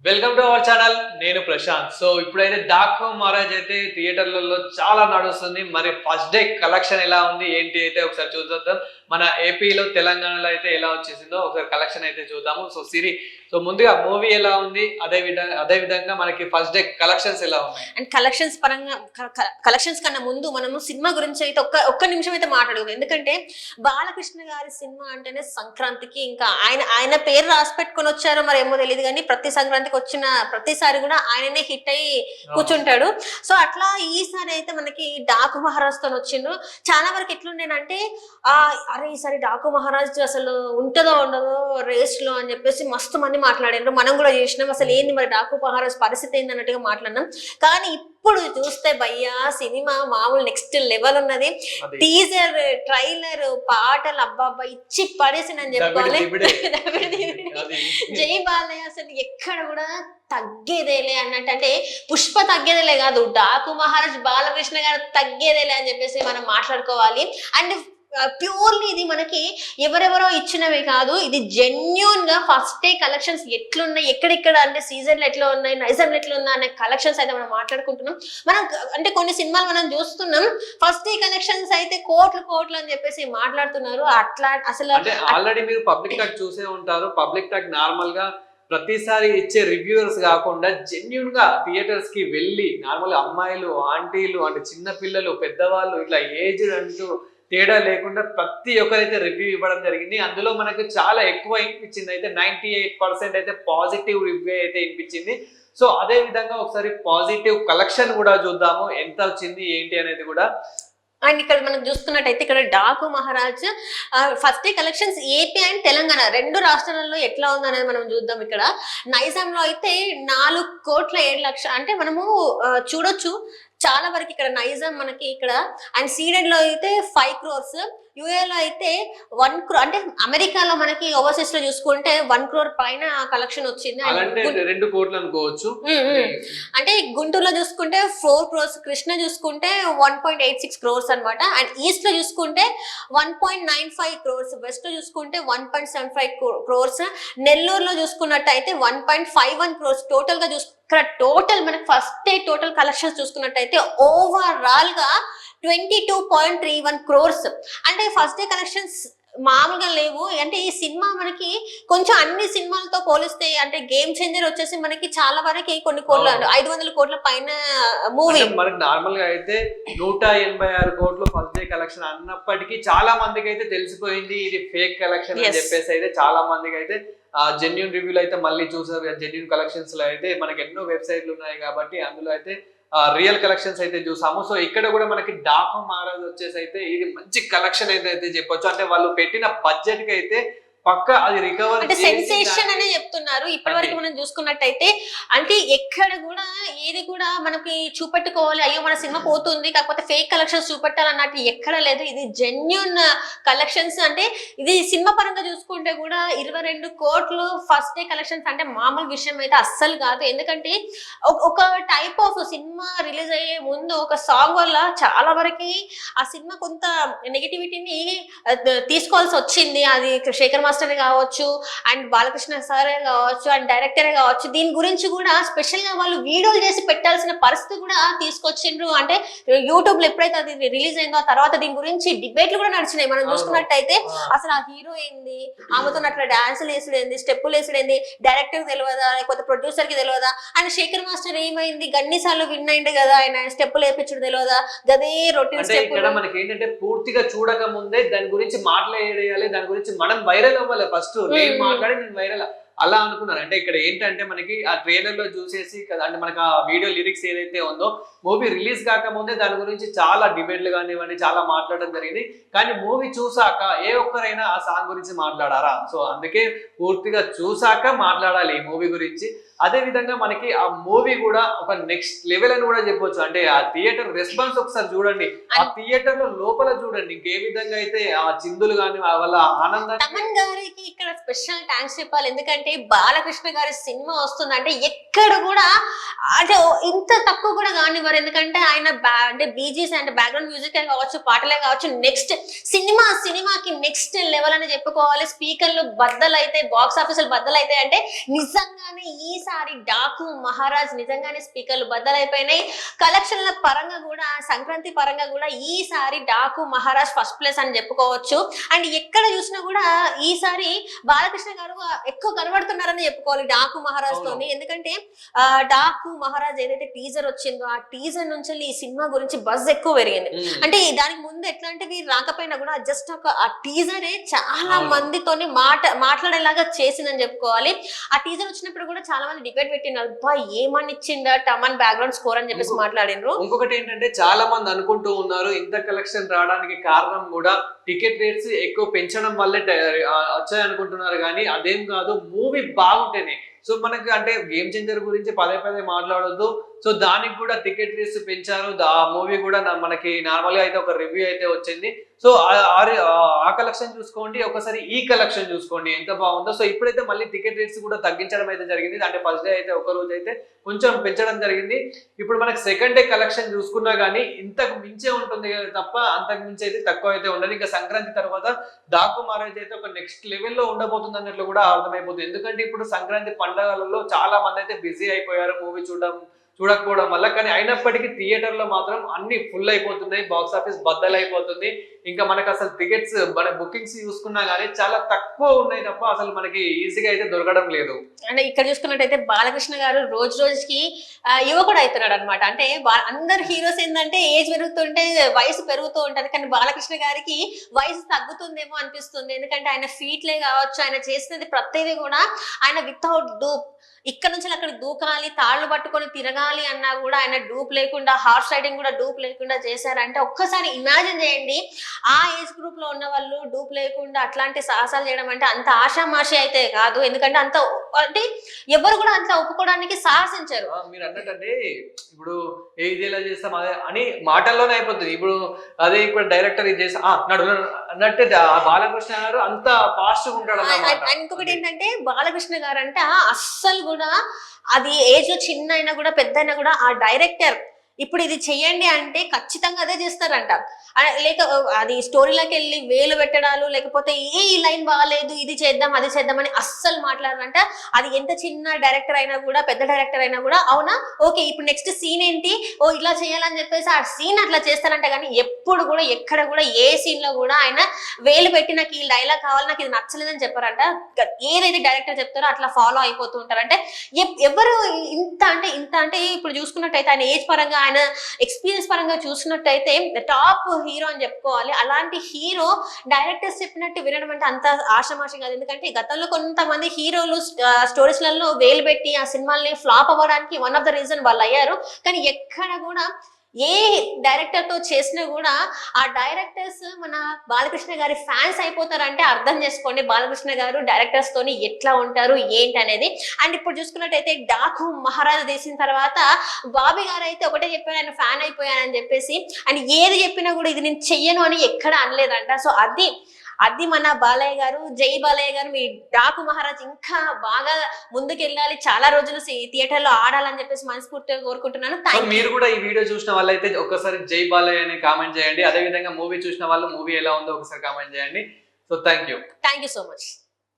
Welcome to our channel. నేను Prashanth. So ఇప్పుడైతే డాకు మహారాజ్ అయితే థియేటర్లలో చాలా నడుస్తుంది. మరి ఫస్ట్ డే కలెక్షన్ ఎలా ఉంది ఏంటి అయితే ఒకసారి చూద్దాం. మన ఏపీలో తెలంగాణలో అయితే ఎలా వచ్చేసిందో ఒకసారి కలెక్షన్ అయితే చూద్దాము. సో ముందుగా మూవీ ఎలా ఉంది, అదే విధంగా మనకి ఫస్ట్ డే కలెక్షన్స్ ఎలా ఉన్నాయి. అండ్ కలెక్షన్స్ పరంగా కలెక్షన్స్ కన్నా ముందు మనము సినిమా గురించి అయితే ఒక్క నిమిషం అయితే మాట్లాడుకుందాం. ఎందుకంటే బాలకృష్ణ గారి సినిమా అంటేనే సంక్రాంతికి ఇంకా ఆయన పేరు రాసి పెట్టుకొని వచ్చారో మరి ఏమో తెలియదు, కానీ ప్రతి సంక్రాంతికి వచ్చిన ప్రతిసారి కూడా ఆయననే హిట్ అయ్యి కూర్చుంటాడు. సో అట్లా ఈసారి అయితే మనకి డాకు మహారాజ్ తో వచ్చిండ్రు. చాలా వరకు ఎట్లుండేనంటే అరే ఈసారి డాకు మహారాజ్ అసలు ఉంటుందో ఉండదో రేస్ లో అని చెప్పేసి మస్తు మంది మాట్లాడారు. మనం కూడా చేసినాం అసలు ఏంది మరి డాకు మహారాజ్ పరిస్థితి ఏంది అన్నట్టుగా మాట్లాడినాం. కానీ ఇప్పుడు చూస్తే భయ్యా సినిమా మామూలు నెక్స్ట్ లెవెల్ ఉన్నది. టీజర్, ట్రైలర్, పాటలు అబ్బాబ్బా ఇచ్చి పడేసిందని చెప్పుకోవాలి. జై బాలయ్య అసలు ఎక్కడ కూడా తగ్గేదేలే అన్నట్టు, అంటే పుష్ప తగ్గేదేలే కాదు, డాకు మహారాజ్ బాలకృష్ణ గారు తగ్గేదేలే అని చెప్పేసి మనం మాట్లాడుకోవాలి. అండ్ ప్యూర్లీ ఇది మనకి ఎవరెవరో ఇచ్చినవి కాదు, ఇది జెన్యూన్ గా ఫస్ట్ డే కలెక్షన్స్ ఎట్లున్నాయి, ఎక్కడెక్కడ అంటే సీజన్లు ఎట్లా ఉన్నాయి, నైజంలు ఎట్లా ఉన్నాయి అనే కలెక్షన్స్ అయితే మనం మాట్లాడుకుంటున్నాం. మనం అంటే కొన్ని సినిమాలు మనం చూస్తున్నాం ఫస్ట్ డే కలెక్షన్స్ అయితే కోట్లు అని చెప్పేసి మాట్లాడుతున్నారు. అట్లా అసలు ఆల్రెడీ మీరు పబ్లిక్ టాక్ చూసే ఉంటారు. పబ్లిక్ టాక్ నార్మల్ గా ప్రతిసారి ఇచ్చే రివ్యూవర్స్ కాకుండా జెన్యున్ గా థియేటర్స్ కి వెళ్ళి నార్మల్ అమ్మాయిలు, ఆంటీలు అంటే చిన్న పిల్లలు, పెద్దవాళ్ళు ఇట్లా ఏజ్ అంటూ తేడా లేకుండా ప్రతి ఒక్కరైతే రివ్యూ ఇవ్వడం జరిగింది. అందులో మనకు చాలా ఎక్కువ వినిపించింది అయితే 98% అయితే పాజిటివ్ రివ్యూ అయితే వినిపించింది. సో అదే విధంగా ఒకసారి పాజిటివ్ కలెక్షన్ కూడా చూద్దాము ఎంత వచ్చింది ఏంటి అనేది కూడా. అండ్ ఇక్కడ మనం చూసుకున్నట్టయితే ఇక్కడ Daaku Maharaj first day collections AP and Telangana రెండు రాష్ట్రాలలో ఎట్లా ఉందనేది మనం చూద్దాం. ఇక్కడ నైజాంలో అయితే 4,07,00,000 అంటే మనము చూడొచ్చు చాలా వరకు. ఇక్కడ నైజాం మనకి ఇక్కడ అండ్ సీడెడ్ లో అయితే 5 crores, యుఏలో అయితే 1 crore, అంటే అమెరికాలో మనకి ఓవర్సీస్ లో చూసుకుంటే 1 crore పైన కలెక్షన్ వచ్చింది. 2 కోట్లు అనుకోవచ్చు. అంటే గుంటూరులో చూసుకుంటే 4 crores, కృష్ణ చూసుకుంటే 1.86 crores అనమాట. అండ్ ఈస్ట్ లో చూసుకుంటే 1.95 crores, వెస్ట్ లో చూసుకుంటే 1.75 crores, నెల్లూరులో చూసుకున్నట్టయితే 1.51 crores. టోటల్ గా ఇక్కడ టోటల్ మనకి ఫస్ట్ డే టోటల్ కలెక్షన్స్ చూసుకున్నట్టయితే ఓవరాల్ గా 22.31 crores. అంటే ఫస్ట్ డే కలెక్షన్స్ మామూలుగా లేవు. అంటే ఈ సినిమా మనకి కొంచెం అన్ని సినిమాలతో పోలిస్తే అంటే గేమ్ చేంజర్ వచ్చేసి మనకి చాలా వరకు కొన్ని కోట్ల 500 కోట్ల పైన మూవీ. మనకి నార్మల్ గా అయితే 186 కోట్లు ఫస్ట్ డే కలెక్షన్ అన్నప్పటికీ చాలా మందికి అయితే తెలిసిపోయింది ఇది ఫేక్ కలెక్షన్ అని చెప్పేసి అయితే చాలా మందికి అయితే జెన్యూన్ రివ్యూలు అయితే మళ్ళీ చూసారు. జెన్యూన్ కలెక్షన్స్ లో అయితే మనకి ఎన్నో వెబ్సైట్లు ఉన్నాయి కాబట్టి అందులో అయితే రియల్ కలెక్షన్స్ అయితే చూసాము. సో ఇక్కడ కూడా మనకి డాకు మహారాజ్ వచ్చేసి అయితే ఇది మంచి కలెక్షన్ అయితే చెప్పొచ్చు. అంటే వాళ్ళు పెట్టిన బడ్జెట్ కి అయితే పక్క అది రికవర్ అంటే సెన్సేషన్ అనే చెప్తున్నారు. ఇప్పటి వరకు మనం చూసుకున్నట్టయితే అంటే ఎక్కడ కూడా ఏది కూడా మనకి చూపెట్టుకోవాలి అయ్యో మన సినిమా పోతుంది కాకపోతే ఫేక్ కలెక్షన్స్ చూపెట్టాలన్నట్టు ఎక్కడ లేదు. ఇది జెన్యూన్ కలెక్షన్స్. అంటే ఇది సినిమా పరంగా చూసుకుంటే కూడా 22 కోట్లు ఫస్ట్ డే కలెక్షన్స్ అంటే మామూలు విషయం అయితే అస్సలు కాదు. ఎందుకంటే ఒక టైప్ ఆఫ్ సినిమా రిలీజ్ అయ్యే ముందు ఒక సాంగ్ వల్ల చాలా వరకు ఆ సినిమా కొంత నెగిటివిటీని తీసుకోవాల్సి వచ్చింది. అది శేఖర్ మాస్టర్ కావచ్చు అండ్ బాలకృష్ణ సారే కావచ్చు అండ్ డైరెక్టరే కావచ్చు, దీని గురించి కూడా స్పెషల్ గా వాళ్ళు వీడియోలు చేసి పెట్టాల్సిన పరిస్థితి కూడా తీసుకొచ్చిండ్రు. అంటే యూట్యూబ్ లో ఎప్పుడైతే అది రిలీజ్ అయిందో తర్వాత దీని గురించి డిబేట్లు కూడా నడిచినాయి. మనం చూసుకున్నట్టయితే అసలు ఆ హీరో ఏంది, ఆమెతో అట్లా డాన్సులు వేసుడేంది, స్టెప్పులు వేసుడేంది, డైరెక్టర్ తెలియదా లేకపోతే ప్రొడ్యూసర్ కి తెలియదా, అండ్ శేఖర్ మాస్టర్ ఏమైంది గన్నిసార్లు విన్ అయింది కదా ఆయన స్టెప్పులు వేపించుడు తెలియదా, గదే రొటీన్ స్టెప్. మనకి ఏంటంటే పూర్తిగా చూడక ముందే దాని గురించి మాట్లాడేయాలి, దాని గురించి మనం వైరల్ అవ్వాలి. ఫస్ట్ నేను మాట్లాడి నేను వైరల్ అలా అనుకున్నాను. అంటే ఇక్కడ ఏంటంటే మనకి ఆ ట్రైలర్ లో చూసేసి కదా, అంటే మనకి ఆ వీడియో లిరిక్స్ ఏదైతే ఉందో మూవీ రిలీజ్ కాకముందే దాని గురించి చాలా డిబేట్లు కానివ్వండి చాలా మాట్లాడడం జరిగింది. కానీ మూవీ చూసాక ఏ ఒక్కరైనా ఆ సాంగ్ గురించి మాట్లాడారా? సో అందుకే పూర్తిగా చూసాక మాట్లాడాలి ఈ మూవీ గురించి. అదే విధంగా మనకి ఆ మూవీ కూడా ఒక నెక్స్ట్ లెవెల్ అని కూడా చెప్పొచ్చు. అంటే ఆ థియేటర్ రెస్పాన్స్ ఒకసారి చూడండి, ఆ థియేటర్ లో లోపల చూడండి ఇంకే విధంగా అయితే ఆ చిందులు కానీ వాళ్ళ ఆనందాన్ని. తమన్ గారికి ఇక్కడ స్పెషల్ థ్యాంక్స్ చెప్పాలి. ఎందుకంటే ఏంటంటే బాలకృష్ణ గారి సినిమా వస్తుందంటే ఎక్కడ కూడా అంటే ఇంత తక్కువ కూడా కానివ్వరు. ఎందుకంటే ఆయన అంటే బీజీస్ అంటే బ్యాక్గ్రౌండ్ మ్యూజిక్ కావచ్చు, పాటలే కావచ్చు, నెక్స్ట్ సినిమాకి నెక్స్ట్ లెవెల్ అని చెప్పుకోవాలి. స్పీకర్లు బద్దలైతే, బాక్స్ ఆఫీసులు బద్దలైతే అంటే నిజంగానే ఈసారి డాకు మహారాజ్ నిజంగానే స్పీకర్లు బద్దలైపోయినాయి. కలెక్షన్ల పరంగా కూడా, సంక్రాంతి పరంగా కూడా ఈసారి డాకు మహారాజ్ ఫస్ట్ ప్లేస్ అని చెప్పుకోవచ్చు. అండ్ ఎక్కడ చూసినా కూడా ఈసారి బాలకృష్ణ గారు ఎక్కువ కనబడుతున్నారని చెప్పుకోవాలి డాకు మహారాజ్ తోని. ఎందుకంటే డాకు మహారాజ్ ఏదైతే టీజర్ వచ్చిందో ఆ టీజర్ నుంచి ఈ సినిమా గురించి బజ్ ఎక్కువ పెరిగింది. అంటే దానికి ముందు ఎట్లాంటివి రాకపోయినా కూడా జస్ట్ ఆ టీజరే చాలా మందితోని మాట్లాడేలాగా చేసిందని చెప్పుకోవాలి. ఆ టీజర్ వచ్చినప్పుడు కూడా చాలా మంది డిబేట్ పెట్టినారు, అబ్బా ఏమని ఇచ్చిందా టమన్ బ్యాక్గ్రౌండ్ స్కోర్ అని చెప్పేసి మాట్లాడినారు. ఇంకొకటి ఏంటంటే చాలా మంది అనుకుంటూ ఉన్నారు ఇంత కలెక్షన్ రావడానికి కారణం కూడా టికెట్ రేట్స్ ఎక్కువ పెంచడం వల్లే వచ్చాయి అనుకుంటున్నారు, కానీ అదేం కాదు, మూవీ బాగుంటేనే. సో మనకి అంటే గేమ్ చేంజర్ గురించి పదే పదే మాట్లాడొద్దు. సో దానికి కూడా టికెట్ రేట్స్ పెంచారు. ఆ మూవీ కూడా మనకి నార్మల్ గా అయితే ఒక రివ్యూ అయితే వచ్చింది. సో ఆ కలెక్షన్ చూసుకోండి, ఒకసారి ఈ కలెక్షన్ చూసుకోండి ఎంత బాగుందో. సో ఇప్పుడైతే మళ్ళీ టికెట్ రేట్స్ కూడా తగ్గించడం అయితే జరిగింది. అంటే ఫస్ట్ డే అయితే ఒక రోజు అయితే కొంచెం పెంచడం జరిగింది. ఇప్పుడు మనకి సెకండ్ డే కలెక్షన్ చూసుకున్నా గానీ ఇంతకు మించే ఉంటుంది తప్ప అంతకు మించి అయితే తక్కువ అయితే ఉండదు. ఇంకా సంక్రాంతి తర్వాత డాకు మహారాజ్ అయితే ఒక నెక్స్ట్ లెవెల్లో ఉండబోతుంది అన్నట్లు కూడా అర్థమైపోతుంది. ఎందుకంటే ఇప్పుడు సంక్రాంతి పండుగలలో చాలా మంది అయితే బిజీ అయిపోయారు మూవీ చూడకపోవడం వల్ల. కానీ అయినప్పటికీ థియేటర్ లో మాత్రం అన్ని ఫుల్ అయిపోతున్నాయి, బాక్స్ ఆఫీస్ బద్దలు అయిపోతుంది. ఇంకా మనకు అసలు టికెట్స్ మన బుకింగ్స్ చూసుకున్నా గానీ చాలా తక్కువ ఉన్నాయి తప్ప అసలు మనకి ఈజీగా అయితే దొరకడం లేదు. అంటే ఇక్కడ చూసుకున్నట్టయితే బాలకృష్ణ గారు రోజు రోజుకి యువకుడు అవుతున్నాడు అనమాట. అంటే అందరు హీరోస్ ఏంటంటే ఏజ్ పెరుగుతుంటే వయసు పెరుగుతూ ఉంటది, కానీ బాలకృష్ణ గారికి వయసు తగ్గుతుందేమో అనిపిస్తుంది. ఎందుకంటే ఆయన ఫీట్లే కావచ్చు, ఆయన చేసినది ప్రతిదీ కూడా ఆయన వితౌట్ డూప్, ఇక్కడ నుంచి అక్కడ దూకాలి, తాళ్లు పట్టుకొని తిరగాలి అన్నా కూడా ఆయన డూప్ లేకుండా, హార్స్ రైడింగ్ కూడా డూప్ లేకుండా చేశారంటే ఒక్కసారి ఇమాజిన్ చేయండి. ఆ ఏజ్ గ్రూప్ లో ఉన్న వాళ్ళు డూప్ లేకుండా అట్లాంటి సాహసాలు చేయడం అంటే అంత ఆషామాషి అయితే కాదు. ఎందుకంటే అంత అంటే ఎవరు కూడా అంత ఒప్పుకోవడానికి సాహసించారు. మీరు అన్నట్టంటే ఇప్పుడు ఏదేలా చేస్తాం అదే అని మాటల్లోనే అయిపోతుంది. ఇప్పుడు అదే ఇప్పుడు డైరెక్టర్ ఇది చేస్తా అన్నట్టే బాలకృష్ణ గారు అంత ఫాస్ట్ గా ఉంటాడు. ఇంకొకటి ఏంటంటే బాలకృష్ణ గారు అంటే అస్సలు కూడా అది ఏజ్ లో చిన్న అయినా కూడా పెద్ద అయినా కూడా ఆ డైరెక్టర్ ఇప్పుడు ఇది చెయ్యండి అంటే ఖచ్చితంగా అదే చేస్తారంట. లేక అది స్టోరీలోకి వెళ్ళి వేలు పెట్టడాలు, లేకపోతే ఈ లైన్ బాగాలేదు ఇది చేద్దాం అది చేద్దామని అస్సలు మాట్లాడారంట. అది ఎంత చిన్న డైరెక్టర్ అయినా కూడా, పెద్ద డైరెక్టర్ అయినా కూడా అవునా ఓకే ఇప్పుడు నెక్స్ట్ సీన్ ఏంటి, ఓ ఇలా చేయాలని చెప్పేసి ఆ సీన్ అట్లా చేస్తారంట. కానీ ఎప్పుడు కూడా ఎక్కడ కూడా ఏ సీన్ లో కూడా ఆయన వేలు పెట్టి నాకు ఈ డైలాగ్ కావాలి, నాకు ఇది నచ్చలేదని చెప్పారంట. ఏదైతే డైరెక్టర్ చెప్తారో అట్లా ఫాలో అయిపోతూ ఉంటారు. అంటే ఎవరు ఇంత అంటే ఇప్పుడు చూసుకున్నట్టయితే ఆయన ఏజ్ పరంగా, ఆయన ఎక్స్పీరియన్స్ పరంగా చూసినట్టయితే టాప్ హీరో అని చెప్పుకోవాలి. అలాంటి హీరో డైరెక్టర్స్ చెప్పినట్టు వినడం అంటే అంత ఆషమాషం కాదు. ఎందుకంటే గతంలో కొంతమంది హీరోలు స్టోరీస్లలో వేలు పెట్టి ఆ సినిమాల్ని ఫ్లాప్ అవ్వడానికి వన్ ఆఫ్ ద రీజన్ వాళ్ళు అయ్యారు. కానీ ఎక్కడ కూడా ఏ డైరెక్టర్ తో చేసినా కూడా ఆ డైరెక్టర్స్ మన బాలకృష్ణ గారి ఫ్యాన్స్ అయిపోతారంటే అర్థం చేసుకోండి బాలకృష్ణ గారు డైరెక్టర్స్ తోని ఎట్లా ఉంటారు ఏంటి అనేది. అండ్ ఇప్పుడు చూసుకున్నట్టయితే డాకు మహారాజు తీసిన తర్వాత బాబీ గారు అయితే ఒకటే చెప్పారు, ఆయన ఫ్యాన్ అయిపోయానని చెప్పేసి. అండ్ ఏది చెప్పినా కూడా ఇది నేను చెయ్యను అని ఎక్కడ అనలేదంట. సో అది మన బాలయ్య గారు, జై బాలయ్య గారు, మీ డాకు మహారాజ్ ఇంకా బాగా ముందుకెళ్ళాలి, చాలా రోజులు థియేటర్ లో ఆడాలని చెప్పేసి మనస్ఫూర్తిగా కోరుకుంటున్నాను. మీరు కూడా ఈ వీడియో చూసిన వాళ్ళైతే ఒకసారి జై బాలయ్య అని కామెంట్ చేయండి. అదే విధంగా మూవీ చూసిన వాళ్ళు మూవీ ఎలా ఉందో ఒకసారి కామెంట్ చేయండి. So thank you so much.